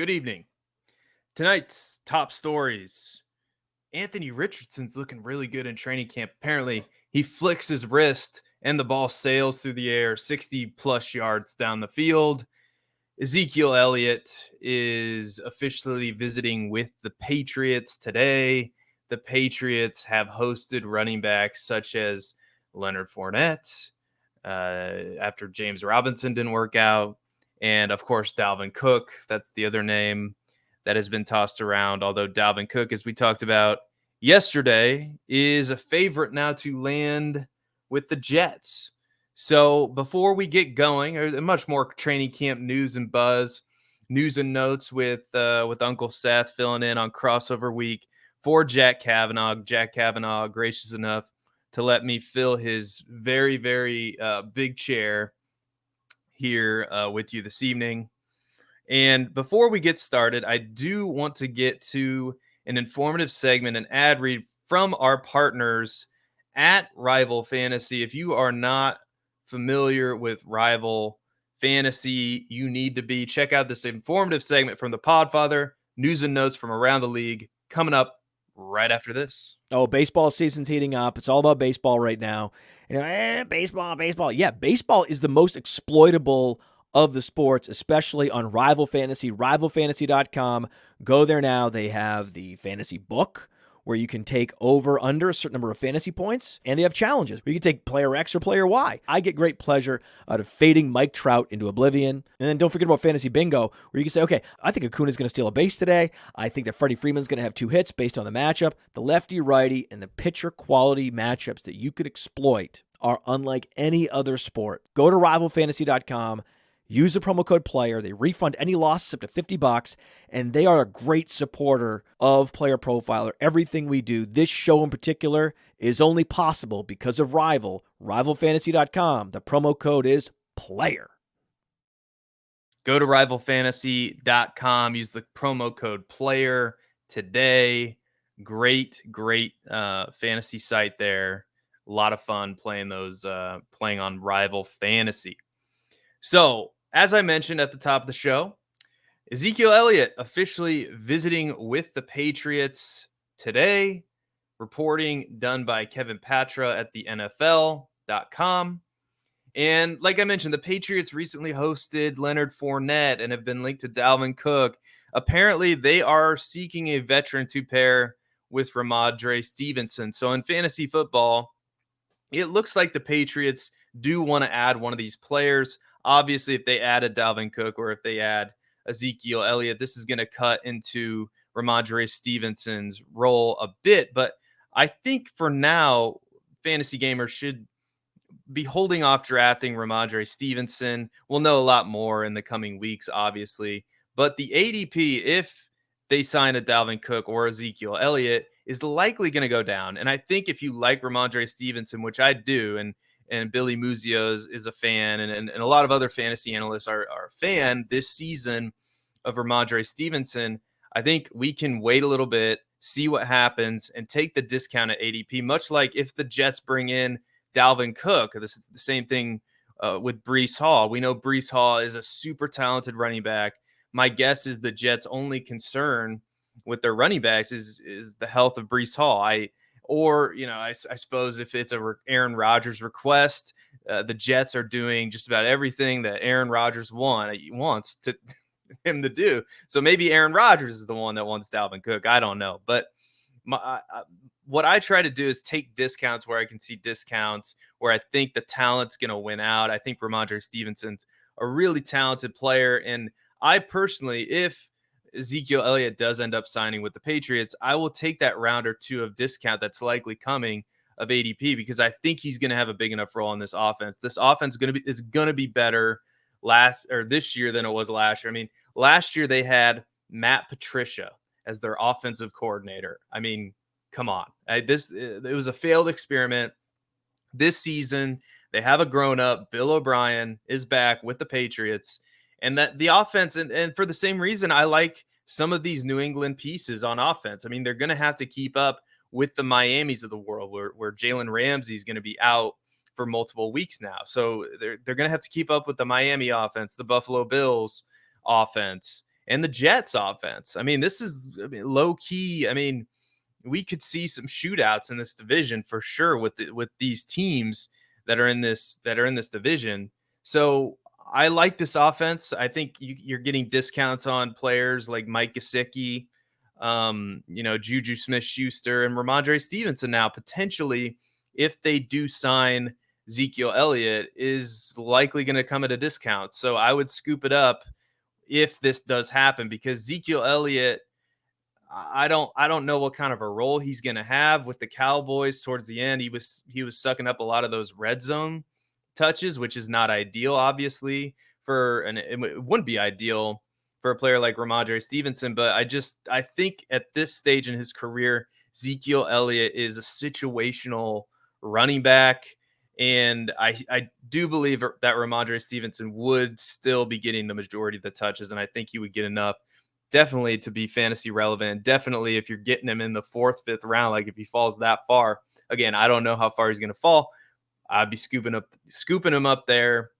Good evening. Tonight's top stories. Anthony Richardson's looking really good in training camp. Apparently, he flicks his wrist and the ball sails through the air 60 plus yards down the field. Ezekiel Elliott is officially visiting with the Patriots today. The Patriots have hosted running backs such as Leonard Fournette, after James Robinson didn't work out. And of course, Dalvin Cook. That's the other name that has been tossed around. Although Dalvin Cook, as we talked about yesterday, is a favorite now to land with the Jets. So before we get going, there's much more training camp news and buzz, news and notes with Uncle Seth filling in on crossover week for Jack Kavanaugh. Jack Kavanaugh, gracious enough to let me fill his very, very big chair here with you this evening. And before we get started, I do want to get to an informative segment, an ad read from our partners at Rival Fantasy. If you are not familiar with Rival Fantasy, you need to be. Check out this informative segment from the Podfather, news and notes from around the league, coming up right after this. Oh, baseball season's heating up. It's all about baseball right now. Baseball. Yeah, baseball is the most exploitable of the sports, especially on Rival Fantasy, rivalfantasy.com. Go there now. They have the fantasy book where you can take over under a certain number of fantasy points, and they have challenges where you can take player X or player Y. I get great pleasure out of fading Mike Trout into oblivion. And then don't forget about fantasy bingo, where you can say, okay, I think Acuna's going to steal a base today. I think that Freddie Freeman's going to have 2 hits based on the matchup. The lefty-righty and the pitcher quality matchups that you could exploit are unlike any other sport. Go to rivalfantasy.com. Use the promo code PLAYER. They refund any losses up to $50, and they are a great supporter of Player Profiler. Everything we do, this show in particular, is only possible because of Rival. Rivalfantasy.com. The promo code is PLAYER. Go to rivalfantasy.com. Use the promo code PLAYER today. Great fantasy site there. A lot of fun playing on Rival Fantasy. So, as I mentioned at the top of the show, Ezekiel Elliott officially visiting with the Patriots today. Reporting done by Kevin Patra at the NFL.com. And like I mentioned, the Patriots recently hosted Leonard Fournette and have been linked to Dalvin Cook. Apparently, they are seeking a veteran to pair with Ramondre Stevenson. So in fantasy football, it looks like the Patriots do want to add one of these players. Obviously, if they added Dalvin Cook or if they add Ezekiel Elliott, this is going to cut into Ramondre Stevenson's role a bit. But I think for now, fantasy gamers should be holding off drafting Ramondre Stevenson. We'll know a lot more in the coming weeks, obviously. But the ADP, if they sign a Dalvin Cook or Ezekiel Elliott, is likely going to go down. And I think if you like Ramondre Stevenson, which I do, and Billy Muzio is a fan, and a lot of other fantasy analysts are a fan this season of Ramondre Stevenson, I think we can wait a little bit, see what happens, and take the discount at ADP, much like if the Jets bring in Dalvin Cook. This is the same thing with Breece Hall. We know Breece Hall is a super talented running back. My guess is the Jets' only concern with their running backs is the health of Breece Hall. I suppose if it's a Aaron Rodgers request, the Jets are doing just about everything that Aaron Rodgers wants him to do. So maybe Aaron Rodgers is the one that wants Dalvin Cook. I don't know. But what I try to do is take discounts where I can see discounts, where I think the talent's going to win out. I think Ramondre Stevenson's a really talented player. And I personally, if Ezekiel Elliott does end up signing with the Patriots, I will take that round or two of discount that's likely coming of ADP, because I think he's going to have a big enough role in this offense. This offense is going to be better this year than it was last year. I mean, last year they had Matt Patricia as their offensive coordinator. I mean, come on. It was a failed experiment. This season, they have a grown-up. Bill O'Brien is back with the Patriots. And that the offense, and for the same reason, I like some of these New England pieces on offense. I mean, they're going to have to keep up with the Miamis of the world, where Jalen Ramsey is going to be out for multiple weeks now. So they're going to have to keep up with the Miami offense, the Buffalo Bills offense. and the Jets offense. I mean, this is low key. I mean, we could see some shootouts in this division for sure with these teams that are in this division. So I like this offense. I think you're getting discounts on players like Mike Gesicki, Juju Smith-Schuster, and Ramondre Stevenson now potentially, if they do sign Ezekiel Elliott, is likely going to come at a discount. So I would scoop it up if this does happen, because Ezekiel Elliott, I don't know what kind of a role he's going to have with the Cowboys towards the end. He was sucking up a lot of those red zone touches, which is not ideal, obviously, it wouldn't be ideal for a player like Ramondre Stevenson. But I think at this stage in his career, Ezekiel Elliott is a situational running back. And I do believe that Ramondre Stevenson would still be getting the majority of the touches. And I think he would get enough definitely to be fantasy relevant. Definitely if you're getting him in the 4th, 5th round, like if he falls that far, again, I don't know how far he's going to fall. I'd be scooping him up there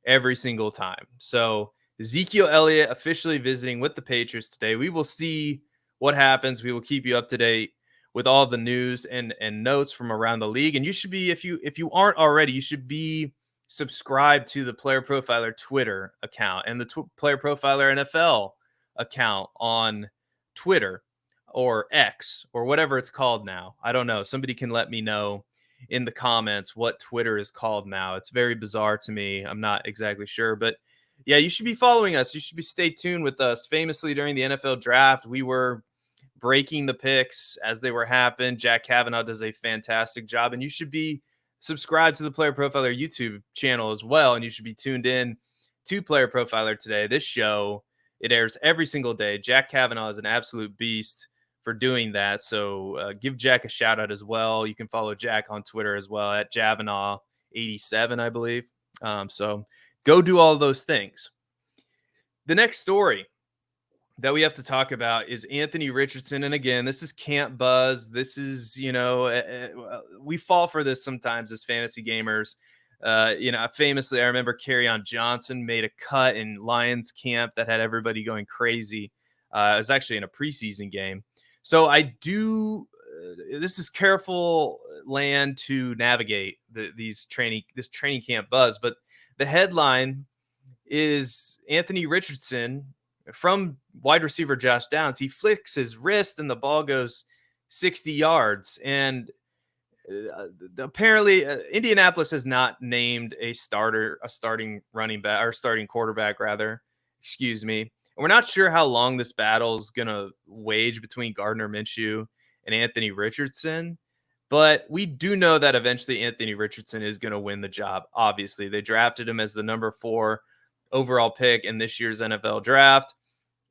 every single time. So Ezekiel Elliott officially visiting with the Patriots today. We will see what happens. We will keep you up to date with all the news and notes from around the league. And you should be, if you aren't already, you should be subscribed to the Player Profiler Twitter account and the Player Profiler NFL account on Twitter or X or whatever it's called now. I don't know. Somebody can let me know in the comments what Twitter is called now. It's very bizarre to me. I'm not exactly sure, but yeah, you should be following us. You should be stay tuned with us. Famously during the NFL draft, we were breaking the picks as they were happening. Jack Kavanaugh does a fantastic job, and you should be subscribed to the Player Profiler YouTube channel as well. And you should be tuned in to Player Profiler today. This show, it airs every single day. Jack Kavanaugh is an absolute beast for doing that. So give Jack a shout out as well. You can follow Jack on Twitter as well at Javanaugh87, I believe. So go do all those things. The next story that we have to talk about is Anthony Richardson. And again, this is camp buzz. This is, we fall for this sometimes as fantasy gamers. Famously, I remember Kerryon Johnson made a cut in Lions camp that had everybody going crazy. It was actually in a preseason game. So this is careful land to navigate this training camp buzz. But the headline is Anthony Richardson from wide receiver Josh Downs. He flicks his wrist and the ball goes 60 yards. And apparently Indianapolis has not named a starting running back or starting quarterback rather. Excuse me. And we're not sure how long this battle is going to wage between Gardner Minshew and Anthony Richardson. But we do know that eventually Anthony Richardson is going to win the job. Obviously, they drafted him as the number 4 overall pick in this year's NFL draft.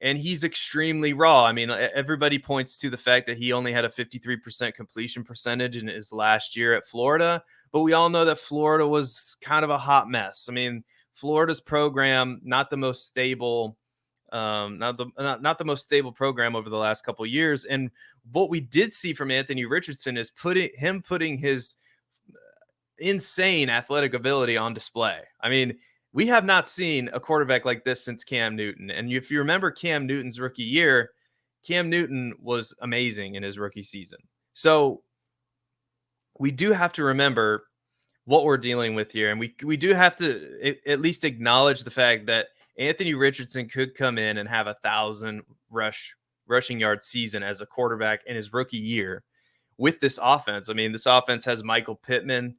And he's extremely raw. I mean, everybody points to the fact that he only had a 53% completion percentage in his last year at Florida. But we all know that Florida was kind of a hot mess. I mean, Florida's program, not the most stable, not the most stable program over the last couple of years. And what we did see from Anthony Richardson is putting his insane athletic ability on display. I mean, we have not seen a quarterback like this since Cam Newton. And if you remember Cam Newton's rookie year, Cam Newton was amazing in his rookie season. So we do have to remember what we're dealing with here. And we do have to at least acknowledge the fact that Anthony Richardson could come in and have 1,000 rushing yard season as a quarterback in his rookie year with this offense. I mean, this offense has Michael Pittman,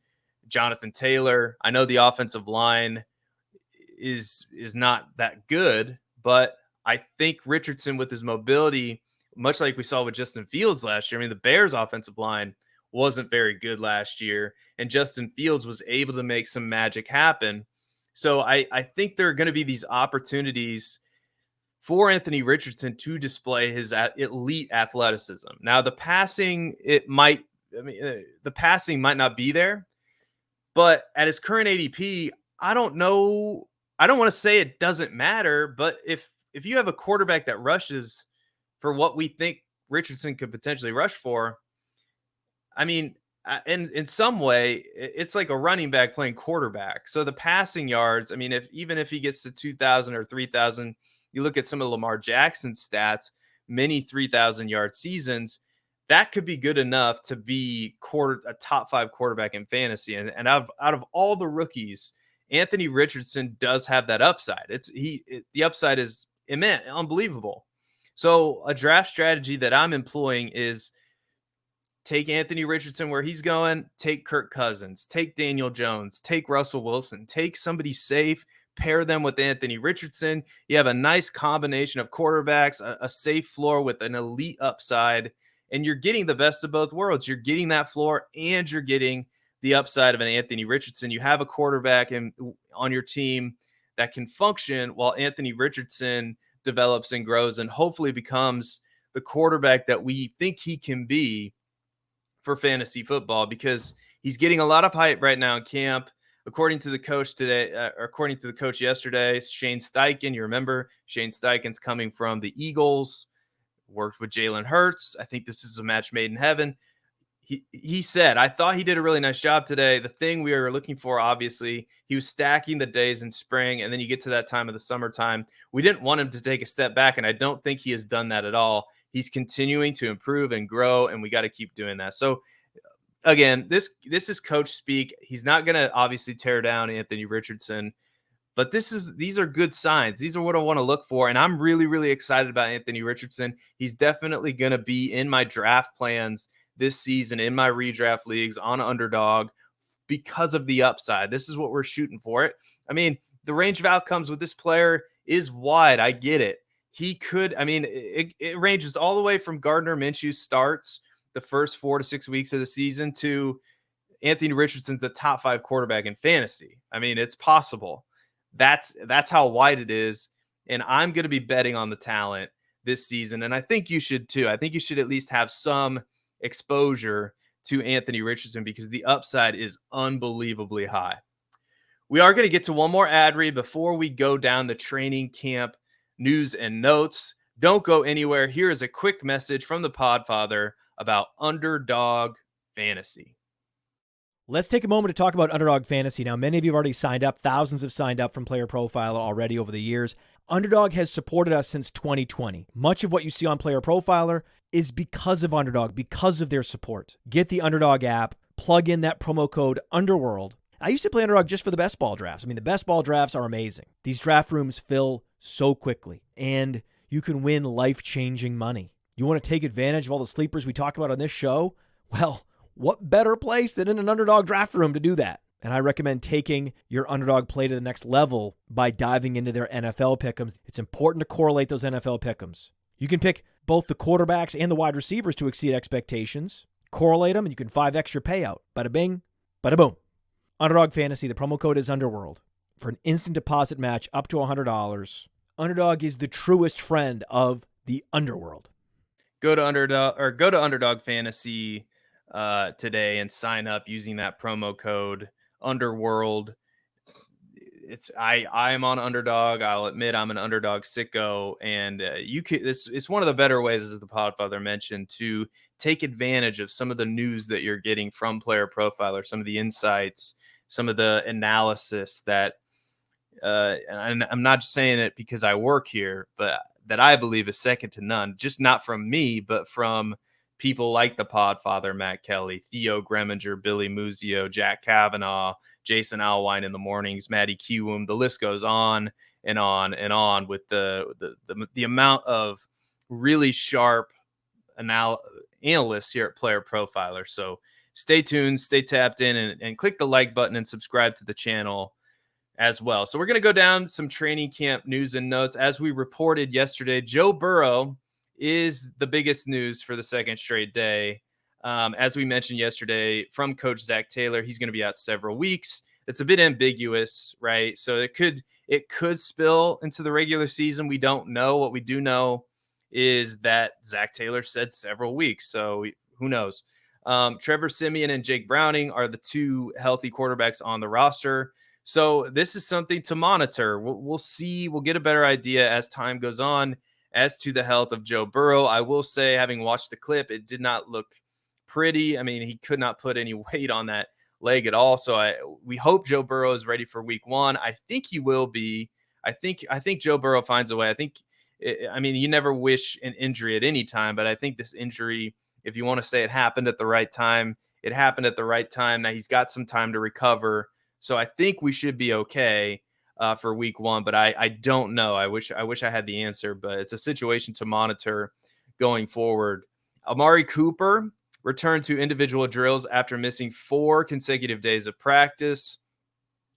Jonathan Taylor. I know the offensive line is not that good, but I think Richardson with his mobility, much like we saw with Justin Fields last year. I mean, the Bears offensive line wasn't very good last year, and Justin Fields was able to make some magic happen. So I think there are going to be these opportunities for Anthony Richardson to display his elite athleticism. Now, the passing might not be there, but at his current ADP, I don't know. I don't want to say it doesn't matter, but if you have a quarterback that rushes for what we think Richardson could potentially rush for, I mean, in some way, it's like a running back playing quarterback. So the passing yards, I mean, even if he gets to 2,000 or 3,000 You look at some of Lamar Jackson's stats, many 3,000-yard seasons. That could be good enough to be a top 5 quarterback in fantasy. And out of all the rookies, Anthony Richardson does have that upside. The upside is immense, unbelievable. So a draft strategy that I'm employing is take Anthony Richardson where he's going, take Kirk Cousins, take Daniel Jones, take Russell Wilson, take somebody safe, pair them with Anthony Richardson. You have a nice combination of quarterbacks, a safe floor with an elite upside, and you're getting the best of both worlds. You're getting that floor and you're getting the upside of an Anthony Richardson. You have a quarterback on your team that can function while Anthony Richardson develops and grows and hopefully becomes the quarterback that we think he can be for fantasy football, because he's getting a lot of hype right now in camp. According to the coach today, according to the coach yesterday, Shane Steichen, you remember Shane Steichen's coming from the Eagles, worked with Jalen Hurts. I think this is a match made in heaven. He said, I thought he did a really nice job today. The thing we were looking for, obviously, he was stacking the days in spring, and then you get to that time of the summertime. We didn't want him to take a step back, and I don't think he has done that at all. He's continuing to improve and grow, and we got to keep doing that. So, again, this is coach speak. He's not going to obviously tear down Anthony Richardson, but these are good signs. These are what I want to look for, and I'm really, really excited about Anthony Richardson. He's definitely going to be in my draft plans this season, in my redraft leagues on Underdog, because of the upside. This is what we're shooting for it. I mean, the range of outcomes with this player is wide. I get it. He could, I mean, it ranges all the way from Gardner Minshew starts the first 4 to 6 weeks of the season to Anthony Richardson's the top 5 quarterback in fantasy. I mean, it's possible. That's how wide it is. And I'm going to be betting on the talent this season. And I think you should too. I think you should at least have some exposure to Anthony Richardson because the upside is unbelievably high. We are going to get to one more ad read before we go down the training camp news and notes. Don't go anywhere. Here is a quick message from the Podfather about Underdog Fantasy. Let's take a moment to talk about Underdog Fantasy. Now, many of you have already signed up. Thousands have signed up from Player Profiler already over the years. Underdog has supported us since 2020. Much of what you see on Player Profiler is because of Underdog, because of their support. Get the Underdog app, plug in that promo code Underworld. I used to play Underdog just for the best ball drafts. I mean, the best ball drafts are amazing. These draft rooms fill so quickly, and you can win life-changing money. You want to take advantage of all the sleepers we talk about on this show? Well, what better place than in an Underdog draft room to do that? And I recommend taking your Underdog play to the next level by diving into their NFL pick'ems. It's important to correlate those NFL pick'ems. You can pick both the quarterbacks and the wide receivers to exceed expectations. Correlate them, and you can 5x your payout. Bada bing, bada boom. Underdog Fantasy, the promo code is Underworld. For an instant deposit match up to $100, Underdog is the truest friend of the Underworld. Go to Underdog Fantasy today and sign up using that promo code Underworld. I am on Underdog. I'll admit I'm an Underdog sicko, and it's one of the better ways, as the Podfather mentioned, to take advantage of some of the news that you're getting from Player Profiler, some of the insights, some of the analysis that, and I'm not just saying it because I work here, but that I believe is second to none, just not from me, but from people like the Podfather, Matt Kelly, Theo Greminger, Billy Muzio, Jack Kavanaugh, Jason Alwine in the mornings, Maddie Kiwoom. The list goes on and on and on with the amount of really sharp analysts here at Player Profiler. So stay tuned, stay tapped in, and click the like button and subscribe to the channel as well. So we're going to go down some training camp news and notes. As we reported yesterday, Joe Burrow is the biggest news for the second straight day. As we mentioned yesterday from Coach Zach Taylor, he's going to be out several weeks. It's a bit ambiguous, right? So it could spill into the regular season. We don't know. What we do know is that Zach Taylor said several weeks. So who knows? Trevor Siemian and Jake Browning are the two healthy quarterbacks on the roster. So this is something to monitor. We'll see. We'll get a better idea as time goes on as to the health of Joe Burrow. I will say, having watched the clip, it did not look pretty. I mean, he could not put any weight on that leg at all. So we hope Joe Burrow is ready for week 1. I think he will be. I think Joe Burrow finds a way. I think I mean, you never wish an injury at any time, but I think this injury, if you want to say it happened at the right time, it happened at the right time. Now he's got some time to recover. So I think we should be okay for week 1, but I don't know. I wish I had the answer, but it's a situation to monitor going forward. Amari Cooper returned to individual drills after missing 4 consecutive days of practice.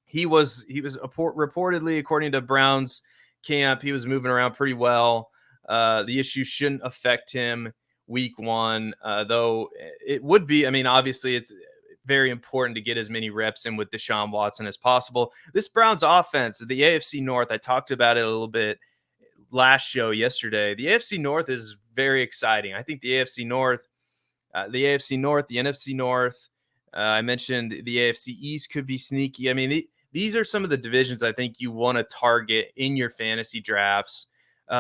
He was reportedly, according to Browns camp, he was moving around pretty well. The issue shouldn't affect him week 1, though it would be. I mean, obviously, it's very important to get as many reps in with Deshaun Watson as possible. This Browns offense, the AFC North, I talked about it a little bit last show yesterday. The AFC North is very exciting. I think the AFC North, the NFC North. I mentioned the AFC East could be sneaky. I mean, these are some of the divisions I think you want to target in your fantasy drafts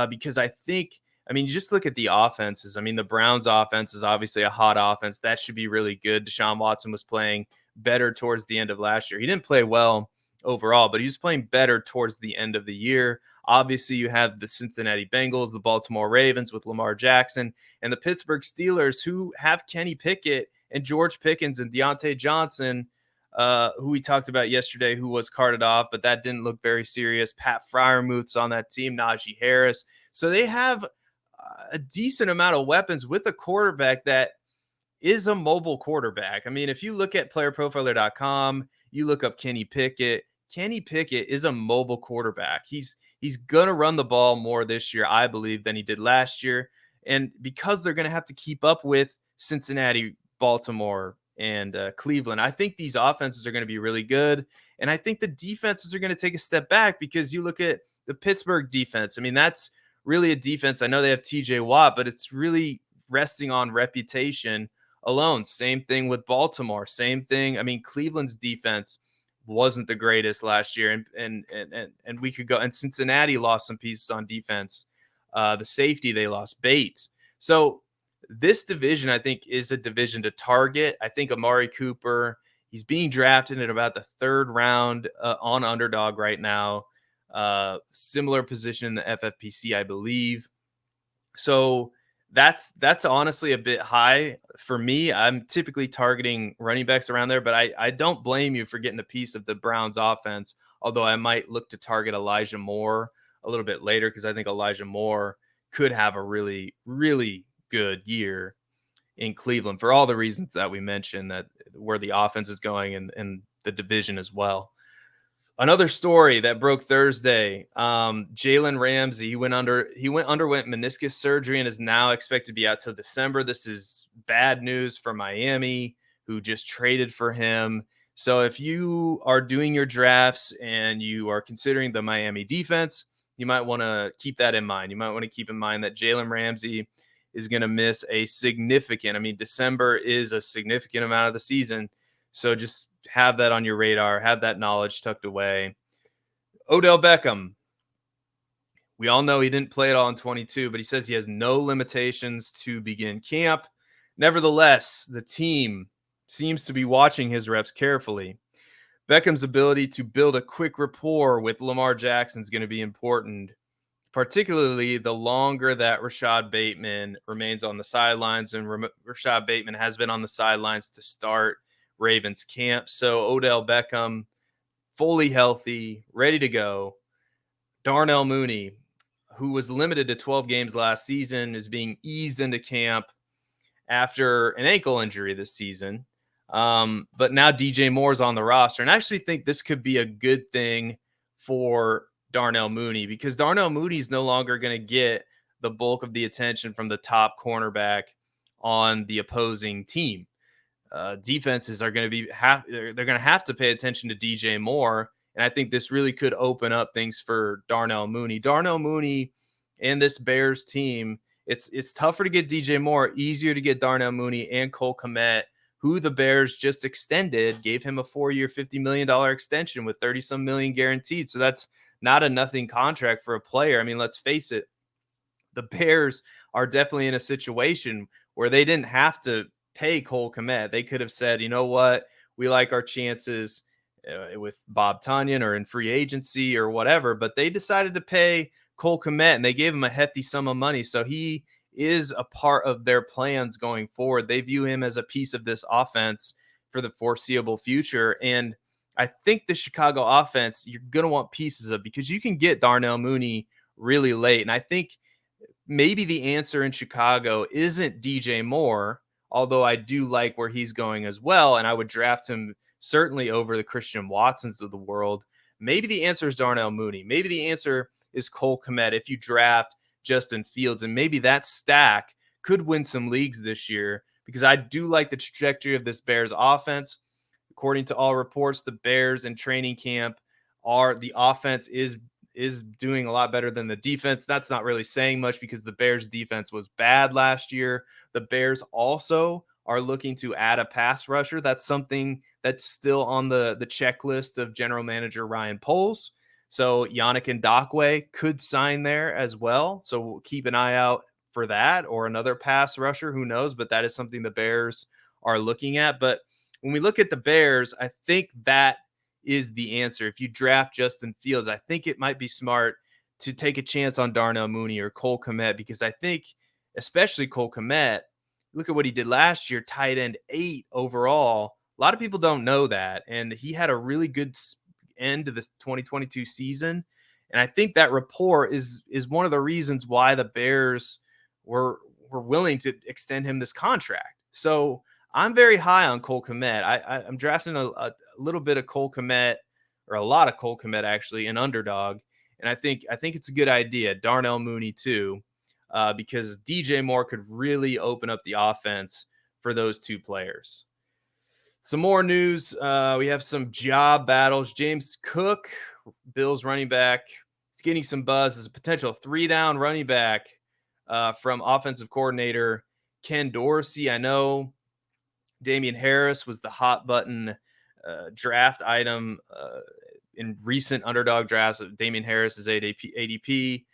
because I think, I mean, you just look at the offenses. I mean, the Browns offense is obviously a hot offense. That should be really good. Deshaun Watson was playing better towards the end of last year. He didn't play well overall, but he was playing better towards the end of the year. Obviously, you have the Cincinnati Bengals, the Baltimore Ravens with Lamar Jackson, and the Pittsburgh Steelers, who have Kenny Pickett and George Pickens and Deontay Johnson, who we talked about yesterday, who was carted off, but that didn't look very serious. Pat Freiermuth's on that team, Najee Harris. So they have a decent amount of weapons with a quarterback that is a mobile quarterback. I mean, if you look at playerprofiler.com, you look up Kenny Pickett. Kenny Pickett is a mobile quarterback. He's going to run the ball more this year, I believe, than he did last year. And because they're going to have to keep up with Cincinnati, Baltimore, and Cleveland, I think these offenses are going to be really good. And I think the defenses are going to take a step back because you look at the Pittsburgh defense. I mean, that's really a defense. I know they have TJ Watt, but it's really resting on reputation alone. Same thing with Baltimore. Same thing. I mean, Cleveland's defense wasn't the greatest last year, and we could go. And Cincinnati lost some pieces on defense. The safety they lost, Bates. So this division, I think, is a division to target. I think Amari Cooper, he's being drafted in about the 3rd round on Underdog right now. Similar position in the FFPC, I believe. So that's honestly a bit high for me. I'm typically targeting running backs around there, but I don't blame you for getting a piece of the Browns offense, although I might look to target Elijah Moore a little bit later because I think Elijah Moore could have a really, really good year in Cleveland for all the reasons that we mentioned, that where the offense is going and the division as well. Another story that broke Thursday, Jalen Ramsey, he underwent meniscus surgery and is now expected to be out till December. This is bad news for Miami, who just traded for him. So if you are doing your drafts and you are considering the Miami defense, you might want to keep that in mind. You might want to keep in mind that Jalen Ramsey is going to miss a significant, I mean, December is a significant amount of the season. So just have that on your radar, have that knowledge tucked away. Odell Beckham. We all know he didn't play at all in 22, but he says he has no limitations to begin camp. Nevertheless, the team seems to be watching his reps carefully. Beckham's ability to build a quick rapport with Lamar Jackson is going to be important, particularly the longer that Rashad Bateman remains on the sidelines, and Rashad Bateman has been on the sidelines to start Ravens camp. So Odell Beckham, fully healthy, ready to go. Darnell Mooney, who was limited to 12 games last season, is being eased into camp after an ankle injury this season. But now DJ Moore's on the roster. And I actually think this could be a good thing for Darnell Mooney because Darnell Mooney's no longer going to get the bulk of the attention from the top cornerback on the opposing team. Defenses are going to they're going to have to pay attention to DJ Moore. And I think this really could open up things for Darnell Mooney. Darnell Mooney and this Bears team, it's tougher to get DJ Moore, easier to get Darnell Mooney and Cole Kmet, who the Bears just extended, gave him a 4-year, $50 million extension with 30-some million guaranteed. So that's not a nothing contract for a player. I mean, let's face it, the Bears are definitely in a situation where they didn't have to pay Cole Kmet. They could have said, you know what, we like our chances with Bob Tonyan or in free agency or whatever, but they decided to pay Cole Kmet, and they gave him a hefty sum of money. So he is a part of their plans going forward. They view him as a piece of this offense for the foreseeable future. And I think the Chicago offense, you're going to want pieces of, because you can get Darnell Mooney really late. And I think maybe the answer in Chicago isn't DJ Moore, although I do like where he's going as well. And I would draft him certainly over the Christian Watsons of the world. Maybe the answer is Darnell Mooney. Maybe the answer is Cole Kmet if you draft Justin Fields. And maybe that stack could win some leagues this year, because I do like the trajectory of this Bears offense. According to all reports, the Bears in training camp the offense is doing a lot better than the defense. That's not really saying much because the Bears defense was bad last year. The Bears also are looking to add a pass rusher. That's something that's still on the checklist of general manager Ryan Poles. So Yannick Ngakoue could sign there as well. So we'll keep an eye out for that, or another pass rusher. Who knows? But that is something the Bears are looking at. But when we look at the Bears, I think that is the answer. If you draft Justin Fields, I think it might be smart to take a chance on Darnell Mooney or Cole Kmet, because I think, especially Cole Kmet, look at what he did last year, tight end 8 overall. A lot of people don't know that. And he had a really good end to this 2022 season. And I think that rapport is one of the reasons why the Bears were willing to extend him this contract. So I'm very high on Cole Kmet. I'm drafting a little bit of Cole Kmet, or a lot of Cole Kmet actually, in Underdog. And I think it's a good idea. Darnell Mooney too, because DJ Moore could really open up the offense for those two players. Some more news. We have some job battles. James Cook, Bills running back, is getting some buzz as a potential 3-down running back from offensive coordinator Ken Dorsey. I know Damian Harris was the hot button draft item in recent Underdog drafts. Damian Harris's ADP.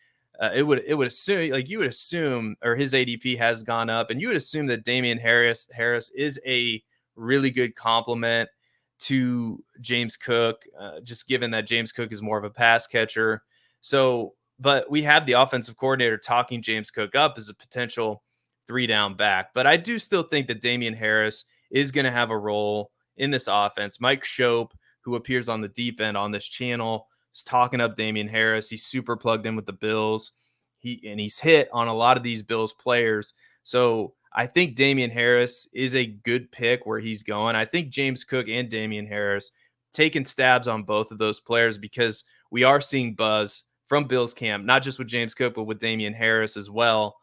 It would assume, like, you would assume, or his ADP has gone up, and you would assume that Damian Harris is a really good complement to James Cook, just given that James Cook is more of a pass catcher. So, but we have the offensive coordinator talking James Cook up as a potential 3-down back. But I do still think that Damian Harris is going to have a role in this offense. Mike Shope, who appears on the deep end on this channel, is talking up Damian Harris. He's super plugged in with the Bills. He's hit on a lot of these Bills players. So I think Damian Harris is a good pick where he's going. I think James Cook and Damian Harris taking stabs on both of those players, because we are seeing buzz from Bills camp, not just with James Cook, but with Damian Harris as well.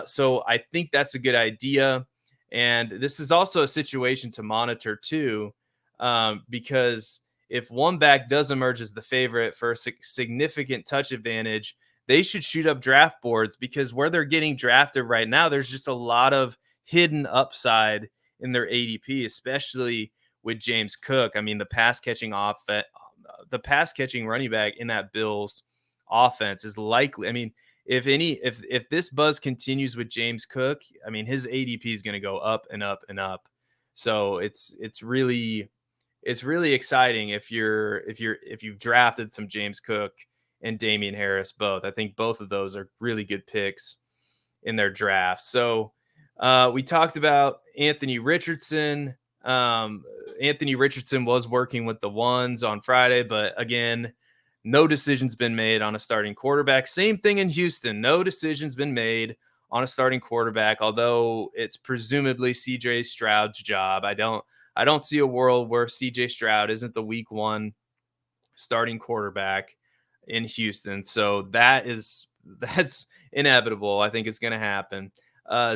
So I think that's a good idea. And this is also a situation to monitor too, because if one back does emerge as the favorite for a significant touch advantage, they should shoot up draft boards, because where they're getting drafted right now, there's just a lot of hidden upside in their ADP, especially with James Cook. I mean, the pass catching running back in that Bills offense is likely. I mean, if this buzz continues with James Cook, I mean, his ADP is going to go up and up and up. So it's really exciting if you've drafted some James Cook and Damian Harris both. I think both of those are really good picks in their drafts. So we talked about Anthony Richardson. Anthony Richardson was working with the ones on Friday, but again, no decision's been made on a starting quarterback. Same thing in Houston. No decision's been made on a starting quarterback, although it's presumably CJ Stroud's job. I don't see a world where CJ Stroud isn't the week 1 starting quarterback in Houston. So that's inevitable. I think it's going to happen.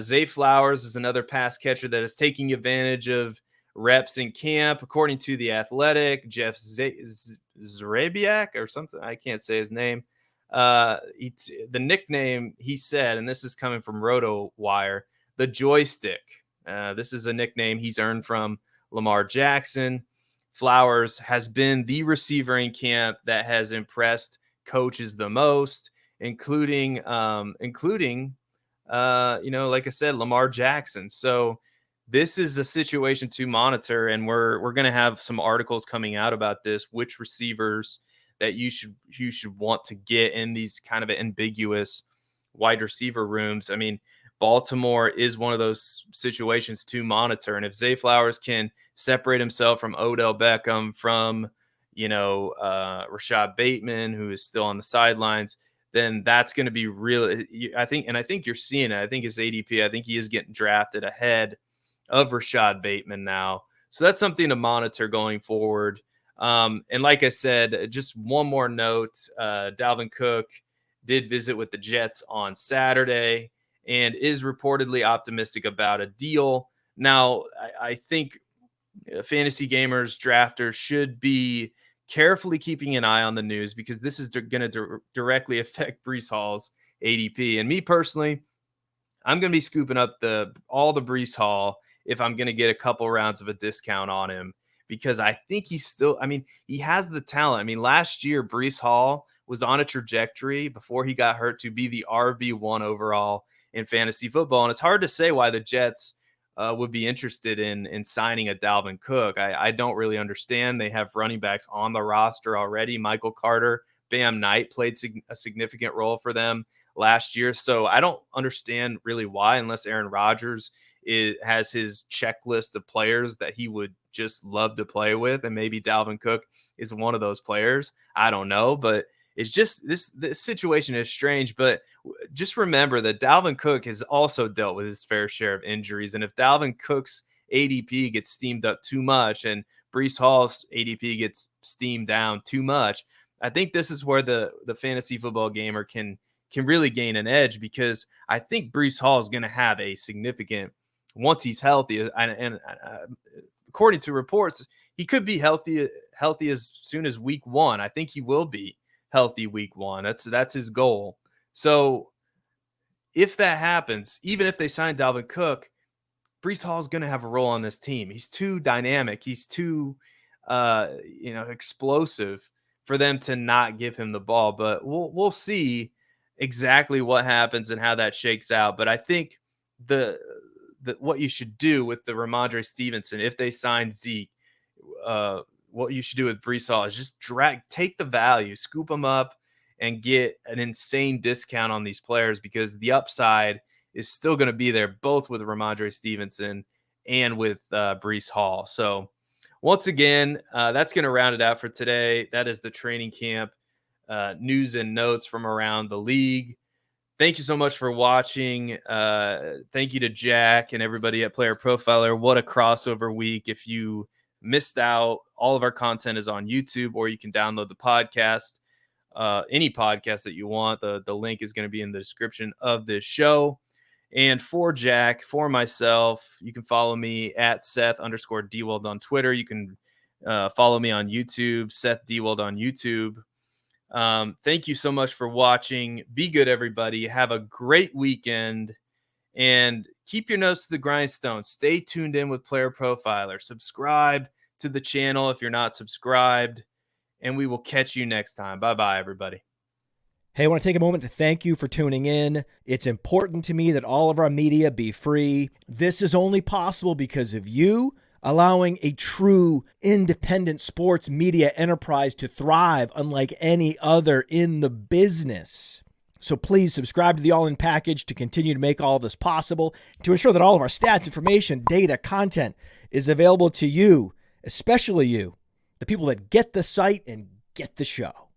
Zay Flowers is another pass catcher that is taking advantage of reps in camp, according to The Athletic. Jeff Zrabiak or something, I can't say his name. The nickname he said, and this is coming from RotoWire, the joystick. This is a nickname he's earned from Lamar Jackson. Flowers has been the receiver in camp that has impressed coaches the most, including like I said, Lamar Jackson. So this is a situation to monitor, and we're going to have some articles coming out about this, which receivers that you should want to get in these kind of ambiguous wide receiver rooms. I mean, Baltimore is one of those situations to monitor. And if Zay Flowers can separate himself from Odell Beckham, from, Rashad Bateman, who is still on the sidelines, then that's going to be really, I think you're seeing it. I think his ADP, I think he is getting drafted ahead of Rashad Bateman now. So that's something to monitor going forward. And like I said, just one more note, Dalvin Cook did visit with the Jets on Saturday and is reportedly optimistic about a deal. Now, I think fantasy gamers, drafters should be carefully keeping an eye on the news, because this is going to directly affect Breece Hall's ADP. And me personally, I'm going to be scooping up all the Breece Hall if I'm going to get a couple rounds of a discount on him, because I think he has the talent. I mean, last year, Breece Hall was on a trajectory before he got hurt to be the RB1 overall in fantasy football. And it's hard to say why the Jets would be interested in signing a Dalvin Cook. I don't really understand. They have running backs on the roster already. Michael Carter, Bam Knight played a significant role for them last year. So I don't understand really why, unless Aaron Rodgers has his checklist of players that he would just love to play with. And maybe Dalvin Cook is one of those players. I don't know, but it's just this situation is strange. But just remember that Dalvin Cook has also dealt with his fair share of injuries. And if Dalvin Cook's ADP gets steamed up too much and Breece Hall's ADP gets steamed down too much, I think this is where the fantasy football gamer can really gain an edge, because I think Breece Hall is going to have a significant, once he's healthy, and according to reports, he could be healthy as soon as week 1. I think he will be healthy week 1. That's his goal. So if that happens, even if they sign Dalvin Cook, Breece Hall is going to have a role on this team. He's too dynamic. He's too, explosive for them to not give him the ball. But we'll see exactly what happens and how that shakes out. But I think what you should do with the Ramondre Stevenson, if they sign Zeke, what you should do with Breece Hall is just take the value, scoop them up, and get an insane discount on these players, because the upside is still going to be there, both with Ramondre Stevenson and with Breece Hall. So once again, that's going to round it out for today. That is the training camp news and notes from around the league. Thank you so much for watching. Thank you to Jack and everybody at Player Profiler. What a crossover week. If you missed out, all of our content is on YouTube, or you can download the podcast, any podcast that you want. The link is going to be in the description of this show. And for Jack, for myself, you can follow me at Seth_Dewald on Twitter. You can follow me on YouTube, Seth Dewald on YouTube. Thank you so much for watching. Be good, everybody. Have a great weekend, and keep your nose to the grindstone. Stay tuned in with Player Profiler. Subscribe to the channel if you're not subscribed, and we will catch you next time. Bye-bye, everybody. Hey, I want to take a moment to thank you for tuning in. It's important to me that all of our media be free. This is only possible because of you, allowing a true independent sports media enterprise to thrive unlike any other in the business. So please subscribe to the All In Package to continue to make all of this possible, to ensure that all of our stats, information, data, content is available to you, especially you, the people that get the site and get the show.